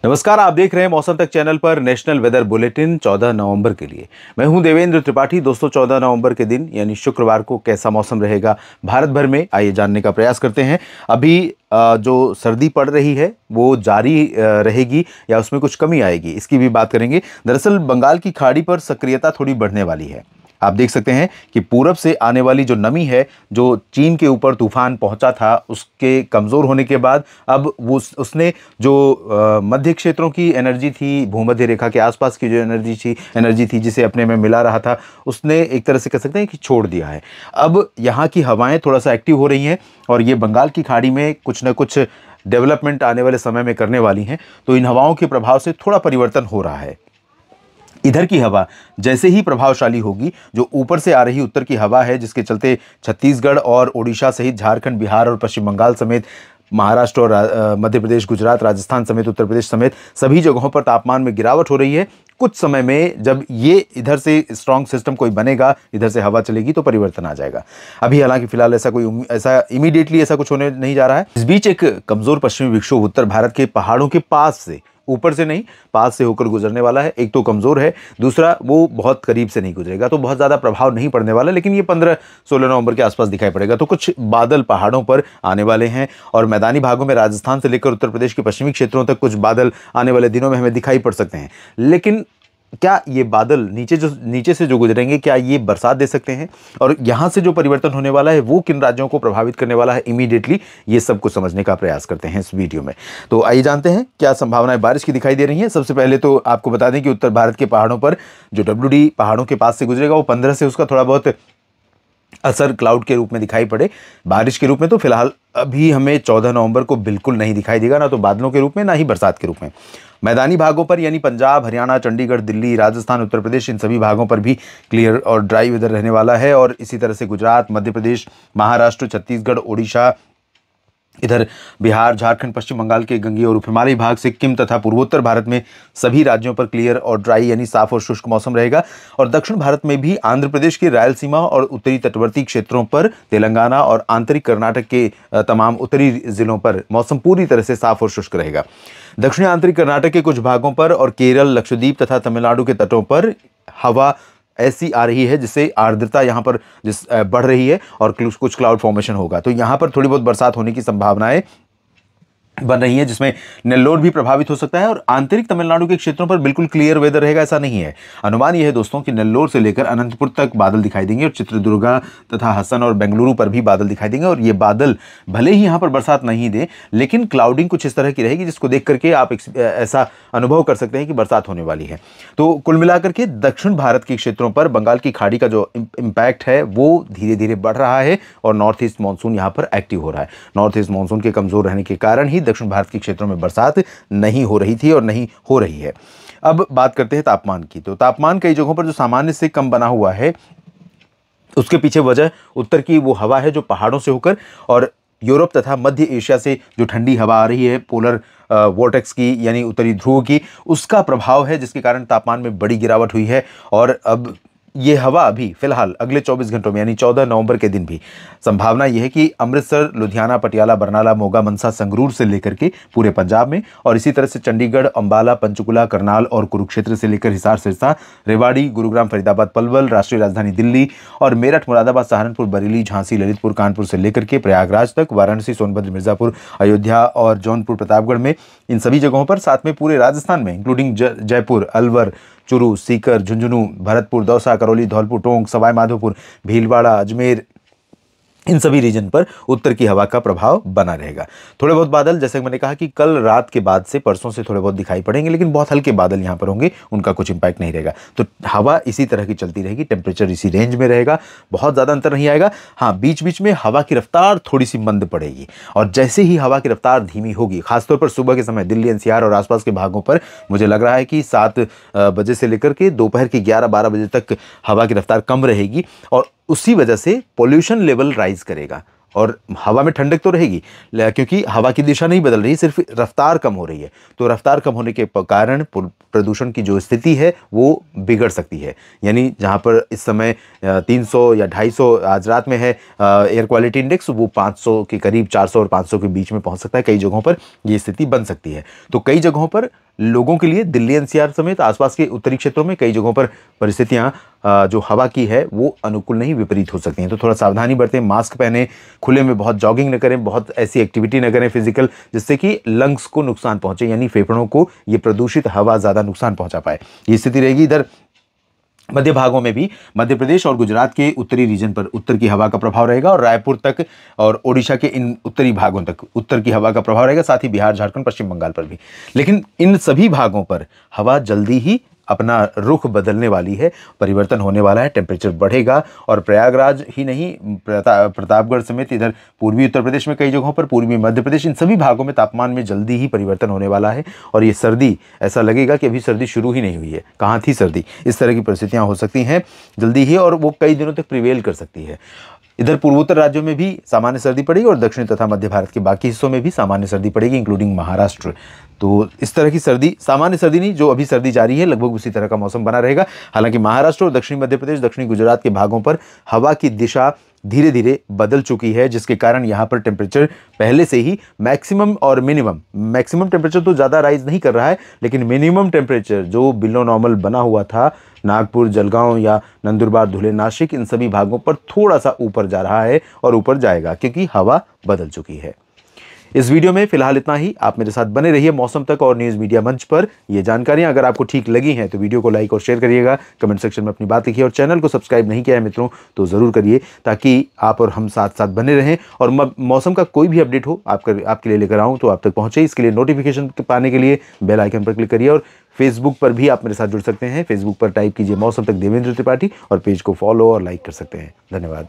नमस्कार, आप देख रहे हैं मौसम तक चैनल पर नेशनल वेदर बुलेटिन 14 नवंबर के लिए। मैं हूं देवेंद्र त्रिपाठी। दोस्तों, 14 नवंबर के दिन यानी शुक्रवार को कैसा मौसम रहेगा भारत भर में, आइए जानने का प्रयास करते हैं। अभी जो सर्दी पड़ रही है वो जारी रहेगी या उसमें कुछ कमी आएगी, इसकी भी बात करेंगे। दरअसल बंगाल की खाड़ी पर सक्रियता थोड़ी बढ़ने वाली है। आप देख सकते हैं कि पूरब से आने वाली जो नमी है, जो चीन के ऊपर तूफान पहुंचा था, उसके कमज़ोर होने के बाद अब वो उसने जो मध्य क्षेत्रों की एनर्जी थी, भूमध्य रेखा के आसपास की जो एनर्जी थी जिसे अपने में मिला रहा था, उसने एक तरह से कह सकते हैं कि छोड़ दिया है। अब यहाँ की हवाएं थोड़ा सा एक्टिव हो रही हैं और ये बंगाल की खाड़ी में कुछ न कुछ डेवलपमेंट आने वाले समय में करने वाली हैं। तो इन हवाओं के प्रभाव से थोड़ा परिवर्तन हो रहा है। इधर की हवा जैसे ही प्रभावशाली होगी, जो ऊपर से आ रही उत्तर की हवा है, जिसके चलते छत्तीसगढ़ और ओडिशा सहित झारखंड, बिहार और पश्चिम बंगाल समेत महाराष्ट्र और मध्य प्रदेश, गुजरात, राजस्थान समेत उत्तर प्रदेश समेत सभी जगहों पर तापमान में गिरावट हो रही है। कुछ समय में जब ये इधर से स्ट्रॉन्ग सिस्टम कोई बनेगा, इधर से हवा चलेगी तो परिवर्तन आ जाएगा। अभी हालांकि फिलहाल ऐसा इमीडिएटली ऐसा कुछ होने नहीं जा रहा है। इस बीच एक कमजोर पश्चिमी विक्षोभ उत्तर भारत के पहाड़ों के पास से, ऊपर से नहीं, पास से होकर गुजरने वाला है। एक तो कमजोर है, दूसरा वो बहुत करीब से नहीं गुजरेगा, तो बहुत ज्यादा प्रभाव नहीं पड़ने वाला। लेकिन ये 15-16 नवंबर के आसपास दिखाई पड़ेगा। तो कुछ बादल पहाड़ों पर आने वाले हैं और मैदानी भागों में राजस्थान से लेकर उत्तर प्रदेश के पश्चिमी क्षेत्रों तक कुछ बादल आने वाले दिनों में हमें दिखाई पड़ सकते हैं। लेकिन क्या ये बादल नीचे से जो गुजरेंगे, क्या ये बरसात दे सकते हैं? और यहाँ से जो परिवर्तन होने वाला है वो किन राज्यों को प्रभावित करने वाला है इमीडिएटली, ये सब कुछ समझने का प्रयास करते हैं इस वीडियो में। तो आइए जानते हैं क्या संभावनाएं बारिश की दिखाई दे रही हैं। सबसे पहले तो आपको बता दें कि उत्तर भारत के पहाड़ों पर जो WD पहाड़ों के पास से गुजरेगा, वो 15 से उसका थोड़ा बहुत असर क्लाउड के रूप में दिखाई पड़े। बारिश के रूप में तो फिलहाल अभी हमें 14 नवंबर को बिल्कुल नहीं दिखाई देगा, ना तो बादलों के रूप में, ना ही बरसात के रूप में। मैदानी भागों पर यानी पंजाब, हरियाणा, चंडीगढ़, दिल्ली, राजस्थान, उत्तर प्रदेश, इन सभी भागों पर भी क्लियर और ड्राई वेदर रहने वाला है। और इसी तरह से गुजरात, मध्य प्रदेश, महाराष्ट्र, छत्तीसगढ़, ओडिशा, इधर बिहार, झारखंड, पश्चिम बंगाल के गंगेय और उप हिमालयी भाग, सिक्किम तथा पूर्वोत्तर भारत में सभी राज्यों पर क्लियर और ड्राई यानी साफ और शुष्क मौसम रहेगा। और दक्षिण भारत में भी आंध्र प्रदेश के रायलसीमा और उत्तरी तटवर्ती क्षेत्रों पर, तेलंगाना और आंतरिक कर्नाटक के तमाम उत्तरी जिलों पर मौसम पूरी तरह से साफ और शुष्क रहेगा। दक्षिणी आंतरिक कर्नाटक के कुछ भागों पर और केरल, लक्षद्वीप तथा तमिलनाडु के तटों पर हवा ऐसी आ रही है जिससे आर्द्रता यहाँ पर बढ़ रही है और कुछ क्लाउड फॉर्मेशन होगा। तो यहाँ पर थोड़ी बहुत बरसात होने की संभावनाएं बन रही है, जिसमें नेल्लोर भी प्रभावित हो सकता है। और आंतरिक तमिलनाडु के क्षेत्रों पर बिल्कुल क्लियर वेदर रहेगा, ऐसा नहीं है। अनुमान यह है दोस्तों कि नेल्लोर से लेकर अनंतपुर तक बादल दिखाई देंगे और चित्रदुर्गा तथा हसन और बेंगलुरु पर भी बादल दिखाई देंगे। और ये बादल भले ही यहाँ पर बरसात नहीं दे, लेकिन क्लाउडिंग कुछ इस तरह की रहेगी जिसको देख करके आप ऐसा अनुभव कर सकते हैं कि बरसात होने वाली है। तो कुल मिलाकर के दक्षिण भारत के क्षेत्रों पर बंगाल की खाड़ी का जो इम्पैक्ट है वो धीरे धीरे बढ़ रहा है और नॉर्थ ईस्ट मानसून यहाँ पर एक्टिव हो रहा है। नॉर्थ ईस्ट मानसून के कमजोर रहने के कारण ही दक्षिण भारत के क्षेत्रों में बरसात नहीं हो रही थी और नहीं हो रही है। अब बात करते हैं तापमान की। तो तापमान कई जगहों पर जो सामान्य से कम बना हुआ है, उसके पीछे वजह उत्तर की वो हवा है जो पहाड़ों से होकर और यूरोप तथा मध्य एशिया से जो ठंडी हवा आ रही है, पोलर वोर्टेक्स की यानी उत्तरी ध्रुव की, उसका प्रभाव है, जिसके कारण तापमान में बड़ी गिरावट हुई है। और अब ये हवा अभी फिलहाल अगले 24 घंटों में यानी 14 नवंबर के दिन भी संभावना यह है कि अमृतसर, लुधियाना, पटियाला, बरनाला, मोगा, मनसा, संगरूर से लेकर के पूरे पंजाब में, और इसी तरह से चंडीगढ़, अंबाला, पंचकुला, करनाल और कुरुक्षेत्र से लेकर हिसार, सिरसा, रेवाड़ी, गुरुग्राम, फरीदाबाद, पलवल, राष्ट्रीय राजधानी दिल्ली और मेरठ, मुरादाबाद, सहारनपुर, बरेली, झांसी, ललितपुर, कानपुर से लेकर के प्रयागराज तक, वाराणसी, सोनभद्र, मिर्जापुर, अयोध्या और जौनपुर, प्रतापगढ़ में, इन सभी जगहों पर, साथ में पूरे राजस्थान में इंक्लूडिंग जयपुर, अलवर, चुरू, सीकर, झुंझुनू, भरतपुर, दौसा, करौली, धौलपुर, टोंक, सवाई माधोपुर, भीलवाड़ा, अजमेर, इन सभी रीजन पर उत्तर की हवा का प्रभाव बना रहेगा। थोड़े बहुत बादल, जैसे मैंने कहा कि कल रात के बाद से परसों से थोड़े बहुत दिखाई पड़ेंगे, लेकिन बहुत हल्के बादल यहाँ पर होंगे, उनका कुछ इंपैक्ट नहीं रहेगा। तो हवा इसी तरह की चलती रहेगी, टेम्परेचर इसी रेंज में रहेगा, बहुत ज़्यादा अंतर नहीं आएगा। हाँ, बीच बीच में हवा की रफ्तार थोड़ी सी मंद पड़ेगी और जैसे ही हवा की रफ्तार धीमी होगी, खासतौर पर सुबह के समय दिल्ली, NCR और आसपास के भागों पर, मुझे लग रहा है कि 7 बजे से लेकर के दोपहर के 11-12 बजे तक हवा की रफ्तार कम रहेगी और उसी वजह से पॉल्यूशन लेवल राइज करेगा और हवा में ठंडक तो रहेगी, क्योंकि हवा की दिशा नहीं बदल रही, सिर्फ रफ्तार कम हो रही है। तो रफ्तार कम होने के कारण प्रदूषण की जो स्थिति है वो बिगड़ सकती है। यानी जहाँ पर इस समय 300 या 250 आज रात में है एयर क्वालिटी इंडेक्स, वो 500 के करीब, 400 और 500 के बीच में पहुँच सकता है। कई जगहों पर ये स्थिति बन सकती है। तो कई जगहों पर लोगों के लिए दिल्ली एनसीआर समेत आसपास के उत्तरी क्षेत्रों में कई जगहों पर परिस्थितियां जो हवा की है वो अनुकूल नहीं, विपरीत हो सकती हैं। तो थोड़ा सावधानी बरतें, मास्क पहनें, खुले में बहुत जॉगिंग न करें, बहुत ऐसी एक्टिविटी न करें फिजिकल जिससे कि लंग्स को नुकसान पहुंचे, यानी फेफड़ों को ये प्रदूषित हवा ज़्यादा नुकसान पहुंचा पाए। ये स्थिति रहेगी। इधर मध्य भागों में भी मध्य प्रदेश और गुजरात के उत्तरी रीजन पर उत्तर की हवा का प्रभाव रहेगा और रायपुर तक और ओडिशा के इन उत्तरी भागों तक उत्तर की हवा का प्रभाव रहेगा, साथ ही बिहार, झारखंड, पश्चिम बंगाल पर भी। लेकिन इन सभी भागों पर हवा जल्दी ही अपना रुख बदलने वाली है, परिवर्तन होने वाला है, टेम्परेचर बढ़ेगा और प्रयागराज ही नहीं, प्रतापगढ़ समेत इधर पूर्वी उत्तर प्रदेश में कई जगहों पर, पूर्वी मध्य प्रदेश, इन सभी भागों में तापमान में जल्दी ही परिवर्तन होने वाला है। और ये सर्दी, ऐसा लगेगा कि अभी सर्दी शुरू ही नहीं हुई है, कहाँ थी सर्दी, इस तरह की परिस्थितियाँ हो सकती हैं जल्दी ही, और वो कई दिनों तक प्रिवेल कर सकती है। इधर पूर्वोत्तर राज्यों में भी सामान्य सर्दी पड़ेगी और दक्षिण तथा मध्य भारत के बाकी हिस्सों में भी सामान्य सर्दी पड़ेगी, इंक्लूडिंग महाराष्ट्र। तो इस तरह की सर्दी, सामान्य सर्दी नहीं, जो अभी सर्दी जारी है, लगभग उसी तरह का मौसम बना रहेगा। हालांकि महाराष्ट्र और दक्षिणी मध्य प्रदेश, दक्षिणी गुजरात के भागों पर हवा की दिशा धीरे धीरे बदल चुकी है, जिसके कारण यहाँ पर टेम्परेचर पहले से ही मैक्सिमम और मैक्सिमम टेम्परेचर तो ज़्यादा राइज नहीं कर रहा है, लेकिन मिनिमम टेम्परेचर जो बिलो नॉर्मल बना हुआ था नागपुर, जलगांव या नंदुरबार, धुले, नासिक, इन सभी भागों पर थोड़ा सा ऊपर जा रहा है और ऊपर जाएगा क्योंकि हवा बदल चुकी है। इस वीडियो में फिलहाल इतना ही। आप मेरे साथ बने रहिए मौसम तक और न्यूज़ मीडिया मंच पर। ये जानकारियां अगर आपको ठीक लगी हैं तो वीडियो को लाइक और शेयर करिएगा, कमेंट सेक्शन में अपनी बात लिखिए और चैनल को सब्सक्राइब नहीं किया है मित्रों तो ज़रूर करिए, ताकि आप और हम साथ साथ बने रहें और मौसम का कोई भी अपडेट हो आपके लिए लेकर आऊँ तो आप तक पहुँचे। इसके लिए नोटिफिकेशन पाने के लिए बेल आइकन पर क्लिक करिए और फेसबुक पर भी आप मेरे साथ जुड़ सकते हैं। फेसबुक पर टाइप कीजिए मौसम तक देवेंद्र त्रिपाठी और पेज को फॉलो और लाइक कर सकते हैं। धन्यवाद।